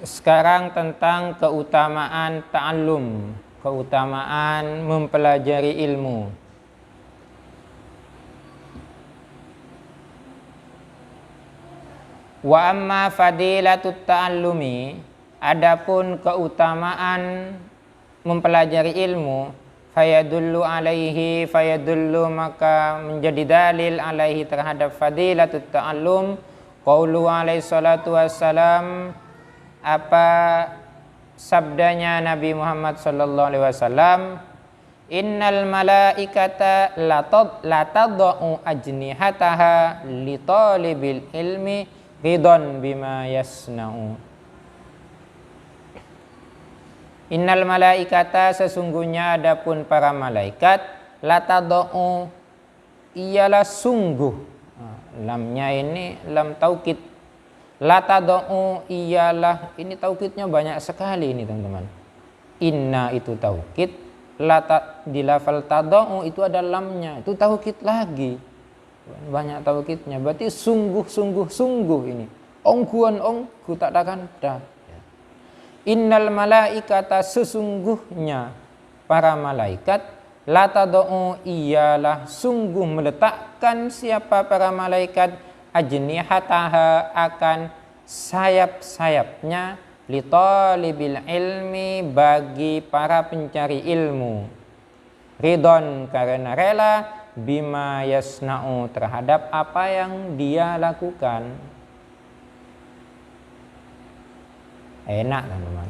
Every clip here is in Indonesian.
Sekarang tentang keutamaan ta'allum, keutamaan mempelajari ilmu. Wa amma fadilatut ta'allumi, adapun keutamaan mempelajari ilmu, fayadullu maka menjadi dalil alaihi terhadap fadilatut ta'allum qaulu alaihi salatu wassalam, apa sabdanya Nabi Muhammad sallallahu alaihi wasallam, innal malaikata la tadau ajnihataha li talibil ilmi ridon bima yasna'u. Innal malaikata, sesungguhnya adapun para malaikat, la tadau ialah sungguh, lamnya ini lam taukid. La tadau ialah, ini taukidnya banyak sekali ini teman-teman. Inna itu taukid, di lafal tadau itu ada lamnya, itu taukid lagi. Banyak taukidnya, berarti sungguh ini. Onggu tak akan dah. Innal malaikata, sesungguhnya para malaikat, la tadau ialah sungguh meletakkan siapa para malaikat, ajnihataha akan sayap-sayapnya, li talibil ilmi bagi para pencari ilmu, ridon karena rela, bima yasna'u terhadap apa yang dia lakukan. Enak teman-teman.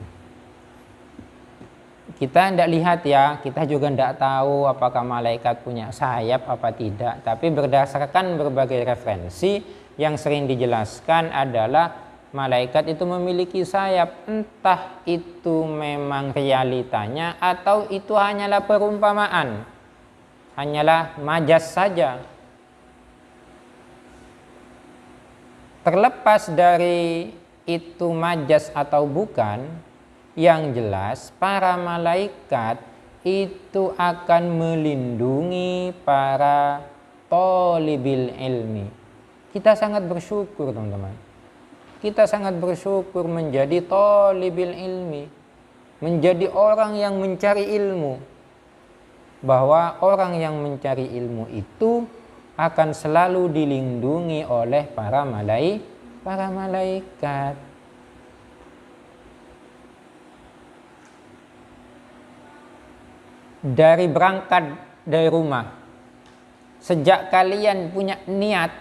Kita tidak lihat ya, kita juga tidak tahu apakah malaikat punya sayap apa tidak. Tapi berdasarkan berbagai referensi yang sering dijelaskan adalah malaikat itu memiliki sayap. Entah itu memang realitanya atau itu hanyalah perumpamaan, hanyalah majas saja. Terlepas dari itu majas atau bukan, yang jelas para malaikat itu akan melindungi para thalibil ilmi. Kita sangat bersyukur teman-teman. Kita sangat bersyukur menjadi thalibil ilmi, menjadi orang yang mencari ilmu. Bahwa orang yang mencari ilmu itu akan selalu dilindungi oleh para malaikat. Dari berangkat dari rumah, sejak kalian punya niat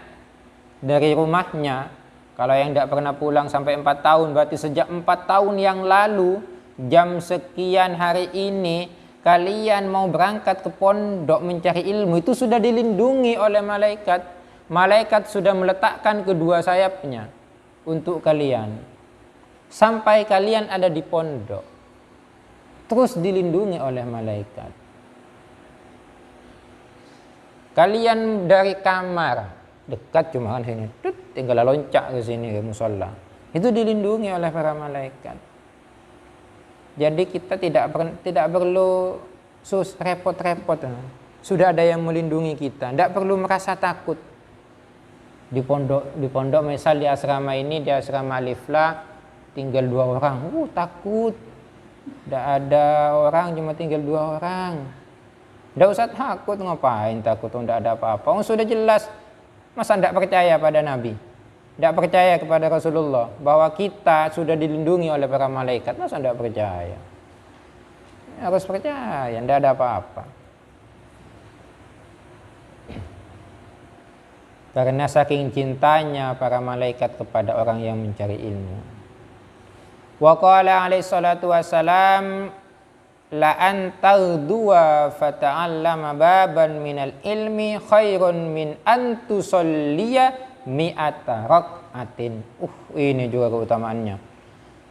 dari rumahnya, kalau yang tidak pernah pulang sampai 4 tahun, berarti sejak 4 tahun yang lalu, jam sekian hari ini, kalian mau berangkat ke pondok mencari ilmu, itu sudah dilindungi oleh malaikat. Malaikat sudah meletakkan kedua sayapnya untuk kalian. Sampai kalian ada di pondok, terus dilindungi oleh malaikat. Kalian dari kamar, dekat cuma kan sini, tinggal loncat ke sini ke musola, itu dilindungi oleh para malaikat. Jadi kita tidak perlu repot-repot, sudah ada yang melindungi kita, tidak perlu merasa takut. Di pondok misal di asrama ini, di asrama Aliflah tinggal 2 orang, takut. Tidak ada orang, cuma tinggal 2 orang. Tidak usah takut, ngapain takut? Tidak ada apa-apa. Sudah jelas. Masa tidak percaya pada Nabi? Tidak percaya kepada Rasulullah bahwa kita sudah dilindungi oleh para malaikat? Masa tidak percaya? Harus percaya, tidak ada apa-apa. Karena saking cintanya para malaikat kepada orang yang mencari ilmu. Wa qala alaihi salatu wassalam, la antaghdua fata'allama baban minal ilmi khairun min antusalliya mi'ata rak'atin. Ini juga keutamaannya.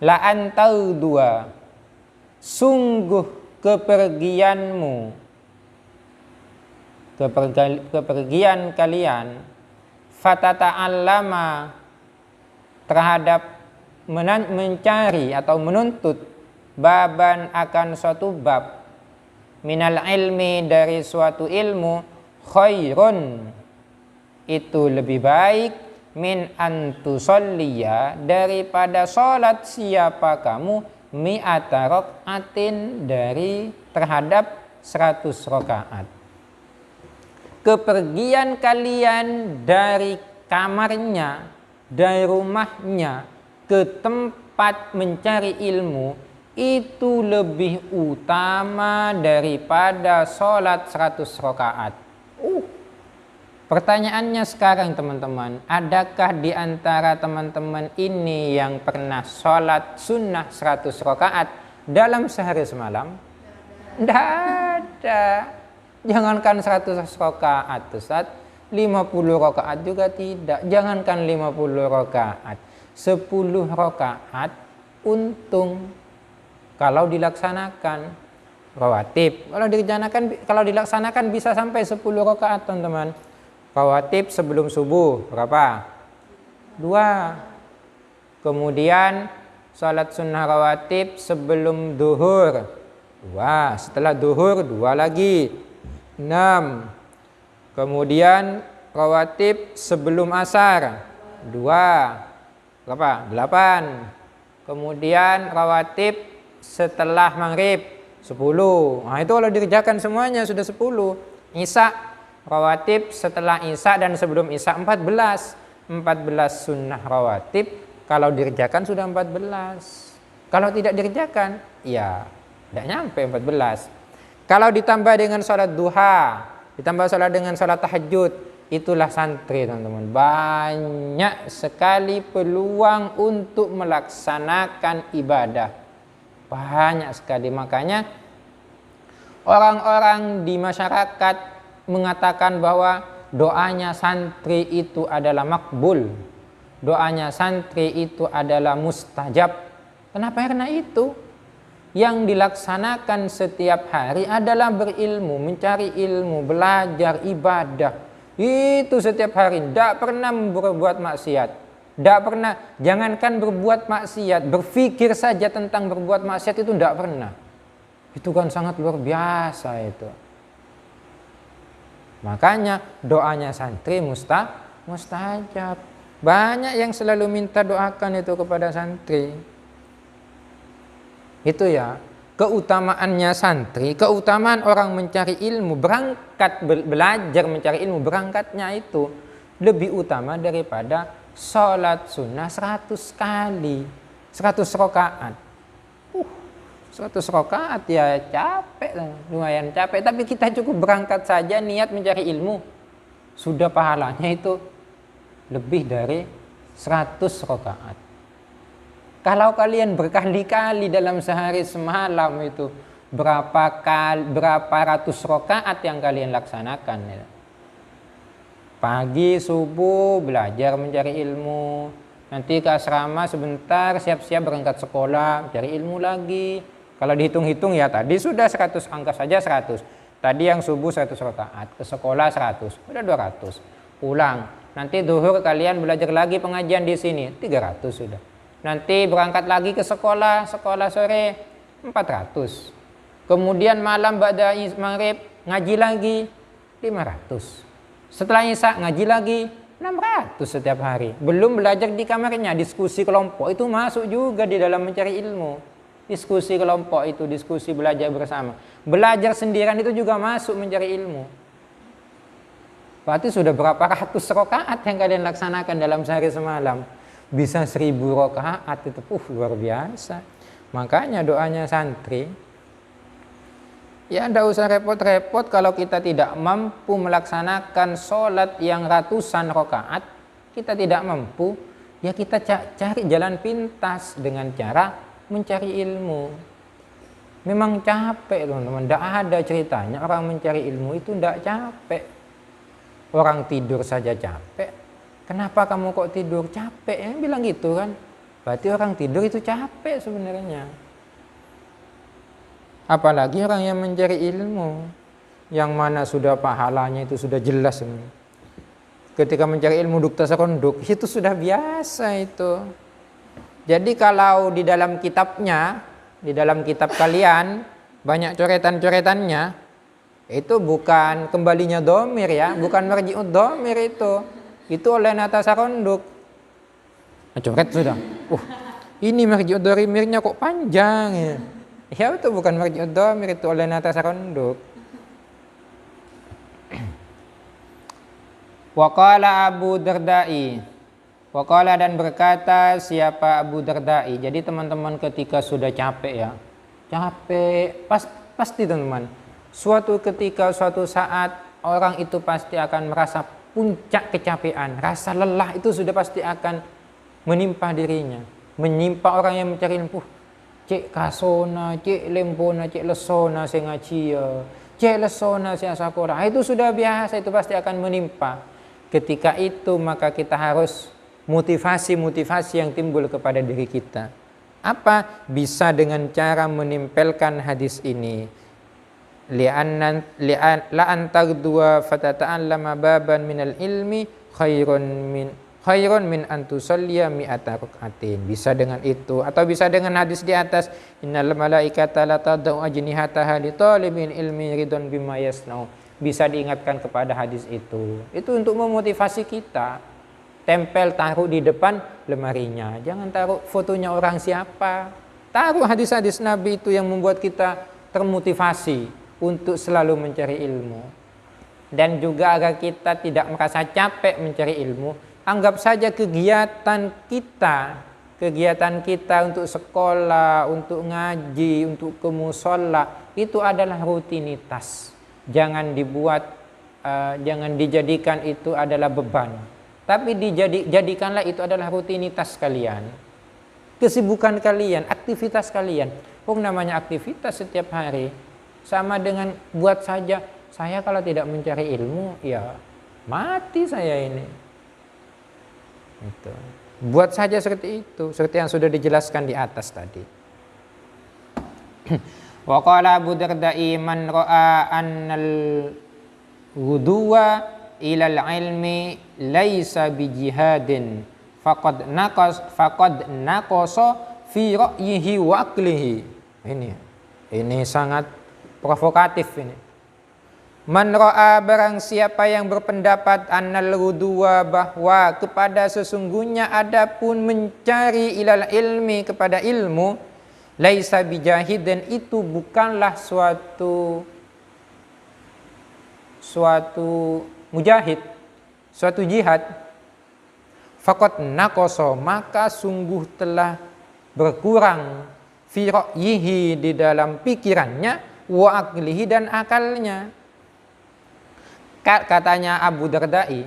La antaghdua, sungguh kepergianmu, kepergian kalian, fatata'allama terhadap mencari atau menuntut, baban akan suatu bab, minal ilmi dari suatu ilmu, khairun itu lebih baik, min antusolliya, daripada sholat siapa kamu, mi'ata rok'atin, dari terhadap 100 rakaat. Kepergian kalian dari kamarnya, dari rumahnya ke tempat mencari ilmu itu lebih utama daripada sholat 100 rakaat. Pertanyaannya sekarang teman-teman, adakah di antara teman-teman ini yang pernah sholat sunnah 100 rakaat dalam sehari semalam? Tidak ada. Jangankan 100 rakaat, Ustaz, 50 rakaat juga tidak. Jangankan 50 rakaat, 10 rakaat untung kalau dilaksanakan rawatib. Kalau dilaksanakan bisa sampai 10 rakaat, teman-teman. Rawatib sebelum subuh berapa? 2. Kemudian salat sunnah rawatib sebelum duhur 2. Setelah duhur 2 lagi 6. Kemudian rawatib sebelum asar 2. Berapa? 8. Kemudian rawatib setelah maghrib 10. Nah itu kalau dikerjakan semuanya sudah 10. Isya rawatib setelah isya dan sebelum isya 14 sunnah rawatib kalau dikerjakan sudah 14. Kalau tidak dikerjakan ya tidak nyampe 14. Kalau ditambah dengan sholat duha, ditambah sholat dengan sholat tahajud, itulah santri, teman-teman. Banyak sekali peluang untuk melaksanakan ibadah. Banyak sekali. Makanya orang-orang di masyarakat mengatakan bahwa doanya santri itu adalah makbul, doanya santri itu adalah mustajab. Kenapa? Karena itu yang dilaksanakan setiap hari adalah berilmu, mencari ilmu, belajar, ibadah. Itu setiap hari, tidak pernah berbuat maksiat, tidak pernah. Jangankan berbuat maksiat, berpikir saja tentang berbuat maksiat itu tidak pernah. Itu kan sangat luar biasa itu. Makanya doanya santri mustajab. Banyak yang selalu minta doakan itu kepada santri. Itu ya, keutamaannya santri, keutamaan orang mencari ilmu, berangkat belajar mencari ilmu, berangkatnya itu lebih utama daripada sholat sunnah 100 kali, 100 rakaat. 100 rakaat ya capek, lumayan capek. Tapi kita cukup berangkat saja niat mencari ilmu, sudah pahalanya itu lebih dari 100 rakaat. Kalau kalian berkali-kali dalam sehari semalam itu berapa ratus rakaat yang kalian laksanakan ya. Pagi subuh belajar mencari ilmu, nanti ke asrama sebentar siap-siap berangkat sekolah cari ilmu lagi. Kalau dihitung-hitung ya tadi sudah 100, angka saja 100. Tadi yang subuh 100 rakaat, ke sekolah 100, udah 200. Pulang, nanti zuhur kalian belajar lagi pengajian di sini 300 sudah. Nanti berangkat lagi ke sekolah sore 400. Kemudian malam ba'da maghrib ngaji lagi 500. Setelah isya ngaji lagi 600 setiap hari. Belum belajar di kamarnya, diskusi kelompok itu masuk juga di dalam mencari ilmu. Diskusi kelompok itu, diskusi belajar bersama. Belajar sendirian itu juga masuk mencari ilmu. Berarti sudah berapa ratus rakaat yang kalian laksanakan dalam sehari semalam. Bisa 1000 rakaat itu luar biasa. Makanya doanya santri, ya tidak usah repot-repot kalau kita tidak mampu melaksanakan sholat yang ratusan rakaat. Kita tidak mampu, ya kita cari jalan pintas dengan cara mencari ilmu. Memang capek teman-teman, tidak ada ceritanya orang mencari ilmu itu tidak capek. Orang tidur saja capek. Kenapa kamu kok tidur? Capek ya, bilang gitu kan. Berarti orang tidur itu capek sebenarnya. Apalagi orang yang mencari ilmu, yang mana sudah pahalanya itu sudah jelas. Ketika mencari ilmu dukta seronduk, itu sudah biasa itu. Jadi kalau di dalam kitabnya, di dalam kitab kalian banyak coretan-coretannya, itu bukan kembalinya domir ya, bukan marji'ud domir itu. itu oleh nata saronduk. Coret sudah. Ini marji'ud dhamiirnya kok panjang ya. Ya itu bukan marji'ud dhamir, itu oleh nata saronduk. Waqala Abu Dardai. Waqala dan berkata siapa Abu Dardai. Jadi teman-teman ketika sudah capek ya. Capek pasti teman-teman. Suatu ketika suatu saat orang itu pasti akan merasa puncak kecapean, rasa lelah itu sudah pasti akan menimpa dirinya. Menimpa orang yang mencari ilmu. Cek kasona, cek lempona, cek lesona sengacia, cek lesona seasakora. Itu sudah biasa, itu pasti akan menimpa. Ketika itu maka kita harus motivasi yang timbul kepada diri kita. Apa? Bisa dengan cara menempelkan hadis ini. La antagdua fatata'allama baban minal ilmi khairun min antusalliya mi'ata rak'atin. Bisa dengan itu atau bisa dengan hadis di atas, innal malaikata la tad'u ajnihataha li talibin ilmi ridwan bima yasnau. Bisa diingatkan kepada hadis itu. Itu untuk memotivasi kita. Tempel, taruh di depan lemarinya. Jangan taruh fotonya orang siapa. Taruh hadis-hadis Nabi itu yang membuat kita termotivasi untuk selalu mencari ilmu. Dan juga agar kita tidak merasa capek mencari ilmu, anggap saja kegiatan kita untuk sekolah, untuk ngaji, untuk ke mushola, itu adalah rutinitas. Jangan dijadikan itu adalah beban. Tapi jadikanlah itu adalah rutinitas kalian. Kesibukan kalian, aktivitas kalian. Namanya aktivitas setiap hari. Sama dengan buat saja, saya kalau tidak mencari ilmu, ya mati saya ini. Itu. Buat saja seperti itu, seperti yang sudah dijelaskan di atas tadi. Wa qala Abu Dardai man ra'a annal ghuduwa ilal ilmi laisa bijihadin faqad naqasa fi ra'yihi wa aqlihi. Ini sangat provokatif ini. Man ra'a barang siapa yang berpendapat annal ghuduwa bahwa kepada sesungguhnya adapun mencari ilal ilmi kepada ilmu laisa bijahid, dan itu bukanlah suatu mujahid, suatu jihad. Faqad naqasa, maka sungguh telah berkurang fi ra'yihi, di dalam pikirannya, wa aqlihi, dan akalnya. Katanya Abu Dardai,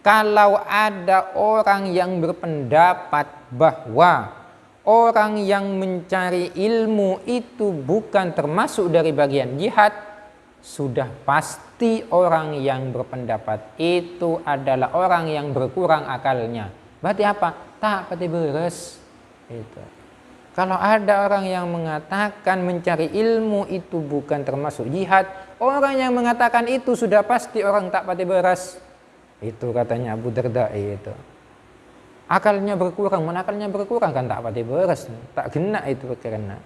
kalau ada orang yang berpendapat bahwa orang yang mencari ilmu itu bukan termasuk dari bagian jihad, sudah pasti orang yang berpendapat itu adalah orang yang berkurang akalnya. Berarti apa? Tak pati beres. Itu. Kalau ada orang yang mengatakan mencari ilmu itu bukan termasuk jihad, orang yang mengatakan itu sudah pasti orang tak pati beres. Itu katanya Abu Dardai itu. Akalnya berkurang, akalnya berkurang kan tak pati beres, tak kena itu karena.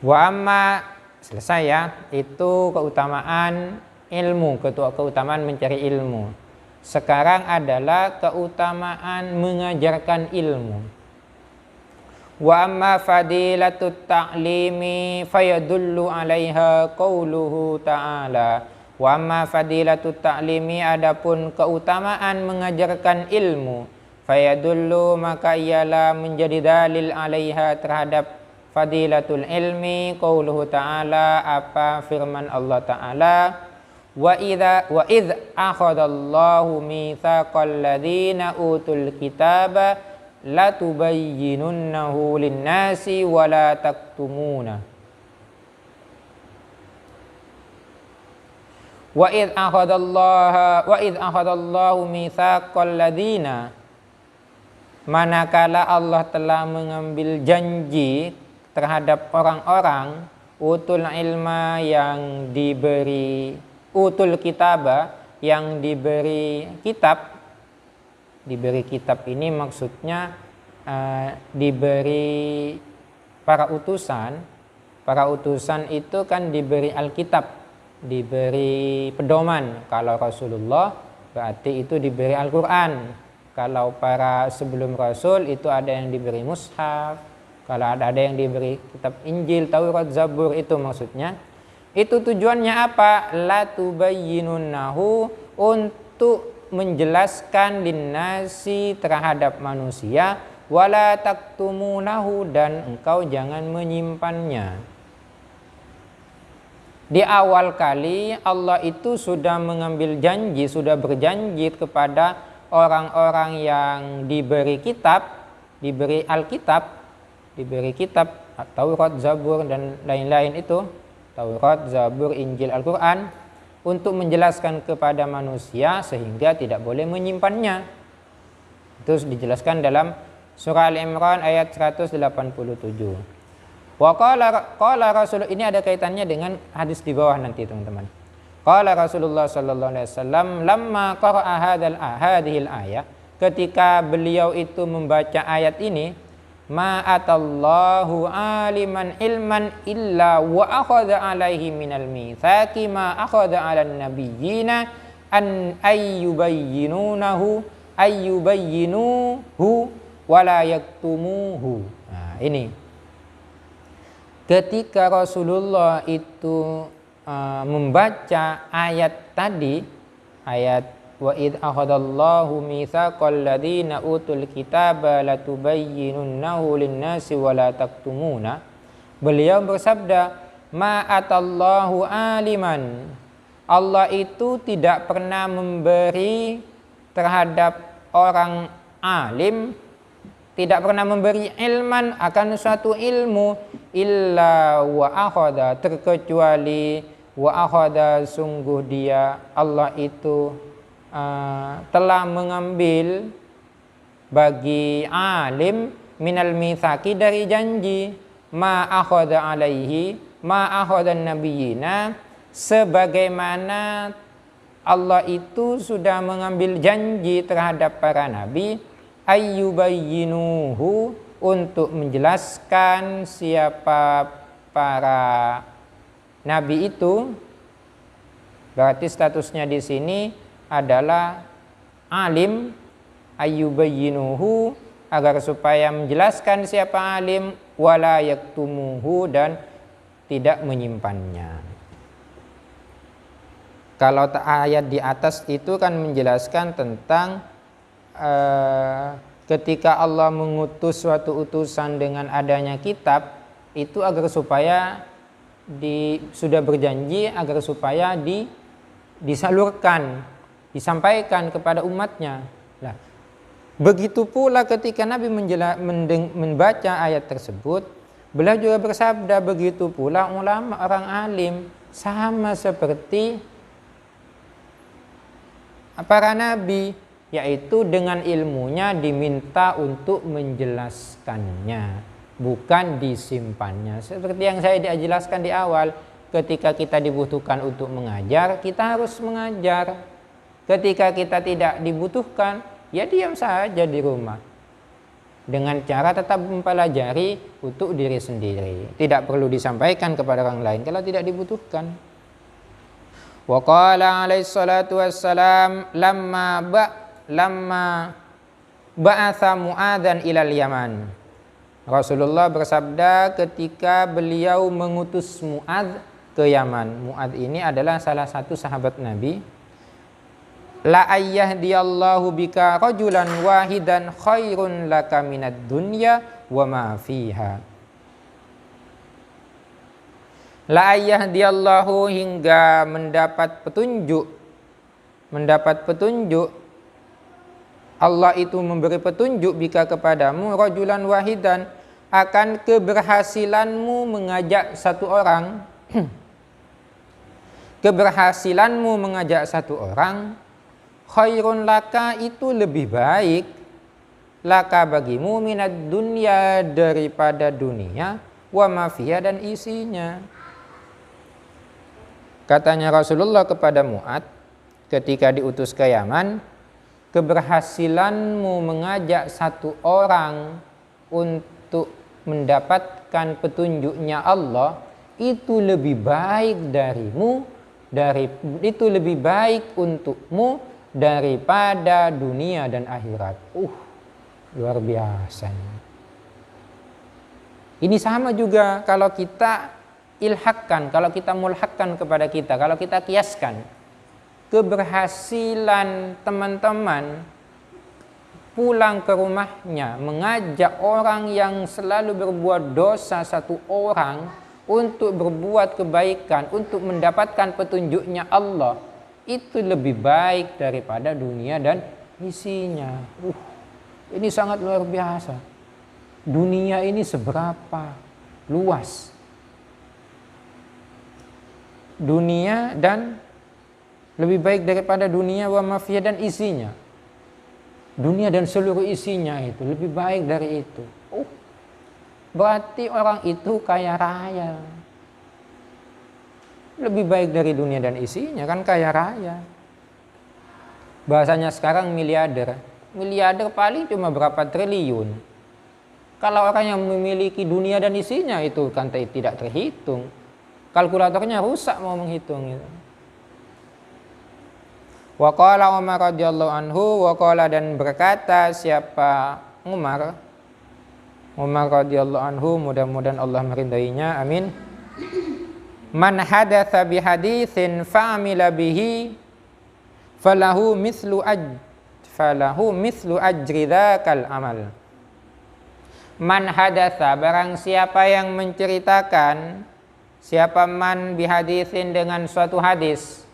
Wa amma, selesai ya, itu keutamaan ilmu, keutamaan mencari ilmu. Sekarang adalah keutamaan mengajarkan ilmu. Wa amma fadilatut ta'limi fayadullu 'alaiha qauluhu ta'ala. Wa amma fadilatut ta'limi, adapun keutamaan mengajarkan ilmu, fayadullu, maka ialah menjadi dalil 'alaiha, terhadap fadilatul ilmi, qauluhu ta'ala, apa firman Allah ta'ala, wa idh akhadallahu mitsaqal ladzina utul kitaba latubayyinunnahu linnasi wa la taktumuna. Wa idh akhadallahu mitsaqal ladzina, manakala Allah telah mengambil janji terhadap orang-orang utul ilma, yang diberi utul kitaba, yang diberi kitab. Diberi kitab ini maksudnya diberi para utusan. Para utusan itu kan diberi Alkitab, diberi pedoman. Kalau Rasulullah berarti itu diberi Al-Quran. Kalau para sebelum Rasul itu ada yang diberi mushaf, kalau ada yang diberi kitab Injil, Taurat, Zabur, itu maksudnya. Itu tujuannya apa? La tubayyinunnahu, untuk menjelaskan linnasi terhadap manusia, wala taktumunahu, dan engkau jangan menyimpannya. Di awal kali Allah itu sudah mengambil janji, sudah berjanji kepada orang-orang yang diberi kitab, diberi Alkitab, diberi kitab Taurat, Zabur, dan lain-lain itu, Taurat, Zabur, Injil, Al-Quran, untuk menjelaskan kepada manusia sehingga tidak boleh menyimpannya. Itu dijelaskan dalam surah Al-Imran ayat 187. Wa qala Rasul, ini ada kaitannya dengan hadis di bawah nanti teman-teman. Qala Rasulullah sallallahu alaihi wasallam lamma qara'a hadhil ayat, ketika beliau itu membaca ayat ini, ma atallahu aliman ilman illa wa akhadha alaihi minal mitsaqi ma akhadha 'alan nabiyyina an ayyubayyinuhu wa la yaktumuhu. Nah, ini ketika Rasulullah itu membaca ayat tadi, ayat wa id akhadallahu mitsaqal ladzina utul kitaba latubayyinunnahu linnasi wa la taktumuna, beliau bersabda ma atallahu aliman, Allah itu tidak pernah memberi terhadap orang alim, tidak pernah memberi ilman akan suatu ilmu, illa wa akhadha, terkecuali wa akhadha, sungguh dia Allah itu telah mengambil bagi alim minal mitsaqi, dari janji, ma akhadha alaihi, ma akhadha nabiyina, sebagaimana Allah itu sudah mengambil janji terhadap para nabi, ayyubayyinuhu, untuk menjelaskan siapa para nabi itu. Berarti statusnya di sini adalah alim, ayyubayyinuhu, agar supaya menjelaskan siapa alim, wala yaktumuhu, dan tidak menyimpannya. Kalau ayat di atas itu kan menjelaskan tentang ketika Allah mengutus suatu utusan dengan adanya kitab, itu agar supaya sudah berjanji agar supaya disalurkan, disampaikan kepada umatnya. Nah, begitu pula ketika Nabi membaca ayat tersebut, beliau juga bersabda, begitu pula ulama, orang alim, sama seperti para nabi, yaitu dengan ilmunya diminta untuk menjelaskannya, bukan disimpannya. Seperti yang saya jelaskan di awal, ketika kita dibutuhkan untuk mengajar, kita harus mengajar. Ketika kita tidak dibutuhkan, ya diam saja di rumah, dengan cara tetap mempelajari untuk diri sendiri. Tidak perlu disampaikan kepada orang lain kalau tidak dibutuhkan. Wa qala alaihi salatu wassalam lamma ba'atha Mu'adzan ilal Yaman. Rasulullah bersabda ketika beliau mengutus Mu'adz ke Yaman. Mu'adz ini adalah salah satu sahabat Nabi. La ayyahdiyallahu bika rajulan wahidan khairun laka minad dunya wa ma fiha. La ayyahdiyallahu, hingga mendapat petunjuk. Allah itu memberi petunjuk bika kepadamu, rajulan wahidan, akan keberhasilanmu mengajak satu orang. Keberhasilanmu mengajak satu orang, khairun laka, itu lebih baik, laka bagimu, minad dunya, daripada dunia, wa ma fiha, dan isinya. Katanya Rasulullah kepada Mu'adz ketika diutus ke Yaman, keberhasilanmu mengajak satu orang untuk mendapatkan petunjuknya Allah, itu lebih baik darimu, itu lebih baik untukmu daripada dunia dan akhirat. Luar biasa. Ini sama juga kalau kita ilhakkan, kalau kita mulhakkan kepada kita, kalau kita kiaskan keberhasilan teman-teman pulang ke rumahnya mengajak orang yang selalu berbuat dosa satu orang untuk berbuat kebaikan, untuk mendapatkan petunjuknya Allah, itu lebih baik daripada dunia dan isinya. Ini sangat luar biasa. Dunia ini seberapa luas. Dunia dan lebih baik daripada dunia wa ma fiha dan isinya. Dunia dan seluruh isinya itu lebih baik dari itu. Berarti orang itu kaya raya. Lebih baik dari dunia dan isinya, kan kaya raya. Bahasanya sekarang miliarder. Miliarder paling cuma berapa triliun. Kalau orang yang memiliki dunia dan isinya itu kan tidak terhitung. Kalkulatornya rusak mau menghitung itu. Wa qala Umar radhiyallahu anhu, wa qala dan berkata siapa Umar radhiyallahu anhu, mudah-mudahan Allah meridainya, amin. Man hadatsa bi haditsin fa'amila bihi falahu mithlu ajri dzakal amal. Man hadatsa, barang siapa yang menceritakan, siapa man bi haditsin dengan suatu hadis,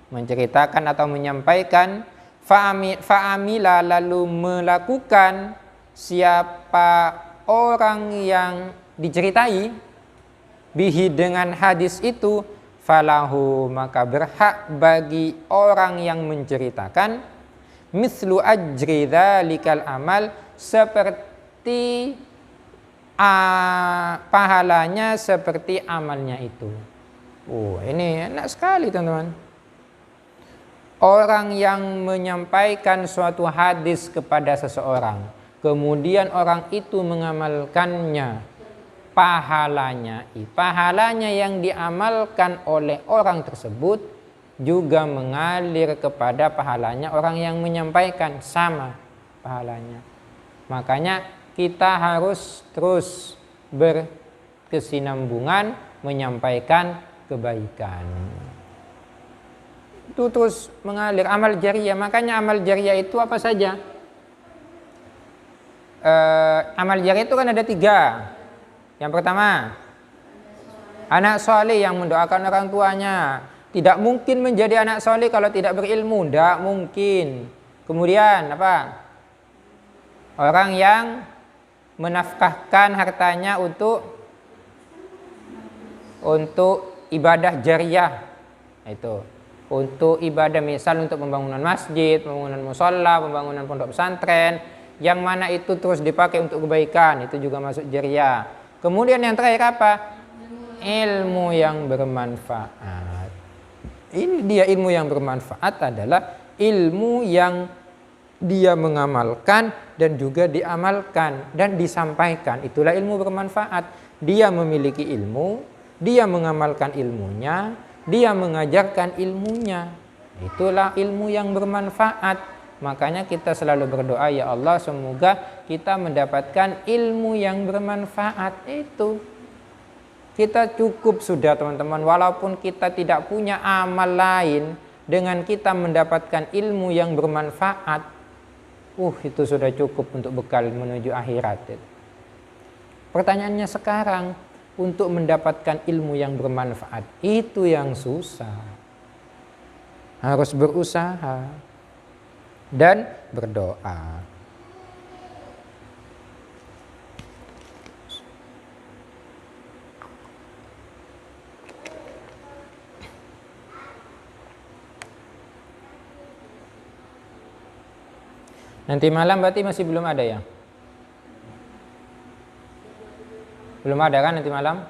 menceritakan atau menyampaikan, fa'amila lalu melakukan, siapa orang yang diceritai bihi dengan hadis itu, falahu maka berhak bagi orang yang menceritakan, mislu ajri dzalikal amal, seperti pahalanya seperti amalnya itu. Ini enak sekali teman-teman. Orang yang menyampaikan suatu hadis kepada seseorang, kemudian orang itu mengamalkannya, pahalanya yang diamalkan oleh orang tersebut juga mengalir kepada pahalanya orang yang menyampaikan, sama pahalanya. Makanya kita harus terus berkesinambungan menyampaikan kebaikan. Itu terus mengalir, amal jariyah. Makanya amal jariyah itu apa saja? Amal jariyah itu kan ada 3. Yang pertama, anak soleh yang mendoakan orang tuanya. Tidak mungkin menjadi anak soleh kalau tidak berilmu, tidak mungkin. Kemudian apa? Orang yang menafkahkan hartanya untuk ibadah jariyah. Itu untuk ibadah, misal untuk pembangunan masjid, pembangunan musholla, pembangunan pondok pesantren, yang mana itu terus dipakai untuk kebaikan, itu juga masuk jariyah. Kemudian yang terakhir apa? Ilmu yang bermanfaat. Ini dia ilmu yang bermanfaat adalah ilmu yang dia mengamalkan dan juga diamalkan dan disampaikan. Itulah ilmu bermanfaat. Dia memiliki ilmu, dia mengamalkan ilmunya, dia mengajarkan ilmunya. Itulah ilmu yang bermanfaat. Makanya kita selalu berdoa, ya Allah semoga kita mendapatkan ilmu yang bermanfaat itu. Kita cukup sudah teman-teman, walaupun kita tidak punya amal lain, dengan kita mendapatkan ilmu yang bermanfaat, itu sudah cukup untuk bekal menuju akhirat. Pertanyaannya sekarang, untuk mendapatkan ilmu yang bermanfaat, itu yang susah. Harus berusaha dan berdoa. Nanti malam berarti masih belum ada ya? Belum ada kan nanti malam?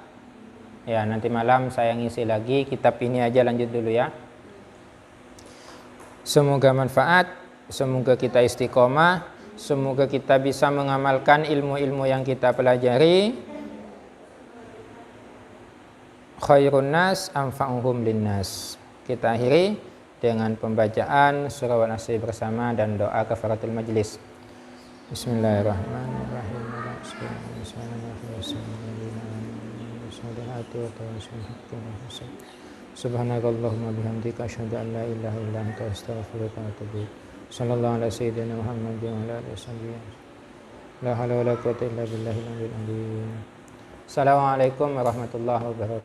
Ya, nanti malam saya ngisi lagi kitab ini aja, lanjut dulu ya. Semoga manfaat, semoga kita istiqomah, semoga kita bisa mengamalkan ilmu-ilmu yang kita pelajari. Khairun nas anfa'uhum linnas. Kita akhiri. dengan pembacaan surah An-Nasr bersama dan doa kafaratul majlis. Bismillahirrahmanirrahim. Subhanakallahumma bihamdika asyhadu an la ilaha illa anta astaghfiruka wa atubu ilaik. Sallallahu ala sayyidina Muhammad wa ala alihi wasallam. La haula wala quwwata illa billahil aliyyil azim. Assalamualaikum warahmatullahi wabarakatuh.